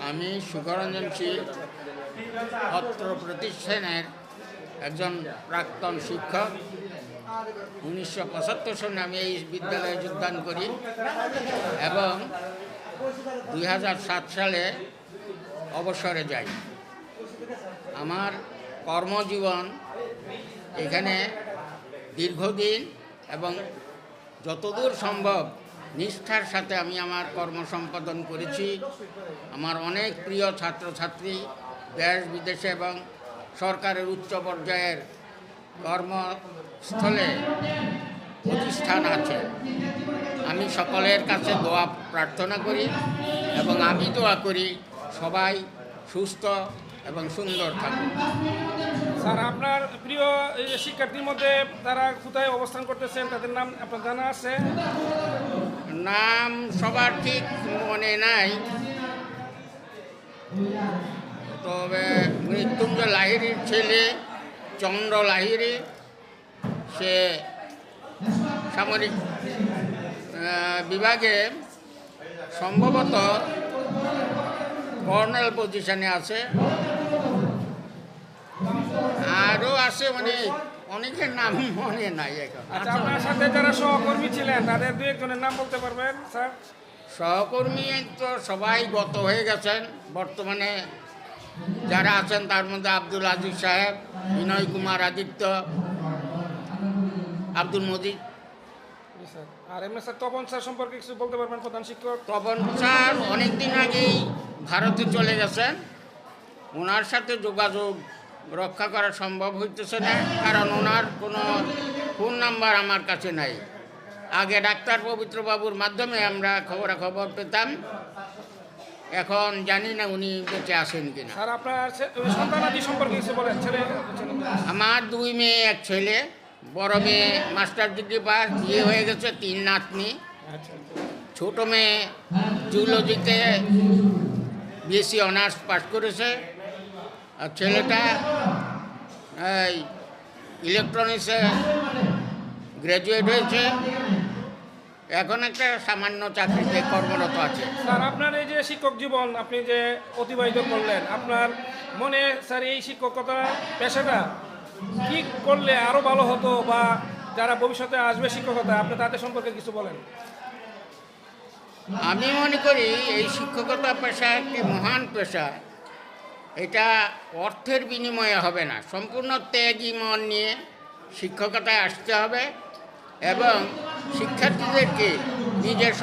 আমি সুখরঞ্জন শীল অত্র প্রতিষ্ঠানের একজন প্রাক্তন শিক্ষক। 1975 সনে আমি এই বিদ্যালয়ে যোগদান করি এবং 2007 সালে অবসরে যাই। আমার কর্মজীবন এখানে দীর্ঘদিন এবং যতদূর সম্ভব নিষ্ঠার সাথে আমি আমার কর্ম সম্পাদন করেছি। আমার অনেক প্রিয় ছাত্রছাত্রী দেশ বিদেশে এবং সরকারের উচ্চ পর্যায়ের কর্মস্থলে প্রতিষ্ঠান আছে। আমি সকলের কাছে দোয়া প্রার্থনা করি এবং আমি দোয়া করি সবাই সুস্থ এবং সুন্দর থাকুক। স্যার, আপনার প্রিয় শিক্ষার্থীর মধ্যে তারা কোথায় অবস্থান করতেছেন, তাদের নাম আপনার জানা আছে? নাম সবার ঠিক মনে নাই, তবে মৃত্যুঞ্জয় লাহিড়ির ছেলে চন্দ্র লাহিড়ি, সে সামরিক বিভাগে সম্ভবত কর্নেল পজিশনে আছে। আরও আছে, মানে অনেকের নাম মনে নাই এখন। আচ্ছা, আপনার সাথে যারা সহকর্মী ছিলেন তাদের দু একজনের নাম বলতে পারবেন স্যার? সহকর্মী তো সবাই গত হয়ে গেছেন। বর্তমানে যারা আছেন তার মধ্যে আব্দুল আজিজ সাহেব, বিনয় কুমার আদিত্য, আব্দুল মজিদ। আর এমনি স্যার তপন স্যার সম্পর্কে কিছু বলতে পারবেন? প্রধান শিক্ষক তপন স্যার অনেক দিন আগেই ভারতে চলে গেছেন। ওনার সাথে যোগাযোগ রক্ষা করা সম্ভব হইতেছে না, কারণ ওনার কোনো ফোন নাম্বার আমার কাছে নাই। আগে ডাক্তার পবিত্রবাবুর মাধ্যমে আমরা খবরাখবর পেতাম, এখন জানি না উনি বেঁচে আসেন কিনা। স্যার, আপনার সন্তানাদি সম্পর্কে কিছু বলেন? আমার 2 মেয়ে 1 ছেলে। বড় মেয়ে মাস্টার ডিগ্রি পাস, বিয়ে হয়ে গেছে, 3 নাতনি। ছোট মেয়ে জুলজিতে বিএসসি অনার্স পাস করেছে, আর ছেলেটা এই ইলেকট্রনিক্সে গ্র্যাজুয়েট হয়েছে, এখন একটা সামান্য চাকরিতে কর্মরত আছে। স্যার, আপনার এই যে শিক্ষক জীবন আপনি যে অতিবাহিত করলেন, আপনার মনে স্যার এই শিক্ষকতা পেশাটা কি করলে আরও ভালো হতো, বা যারা ভবিষ্যতে আসবে শিক্ষকতা, আপনি তাদের সম্পর্কে কিছু বলেন? আমি মনে করি এই শিক্ষকতা পেশা একটি মহান পেশা। এটা অর্থের বিনিময়ে হবে না, সম্পূর্ণ ত্যাগী মন নিয়ে শিক্ষকতায় আসতে হবে এবং শিক্ষার্থীদেরকে নিজের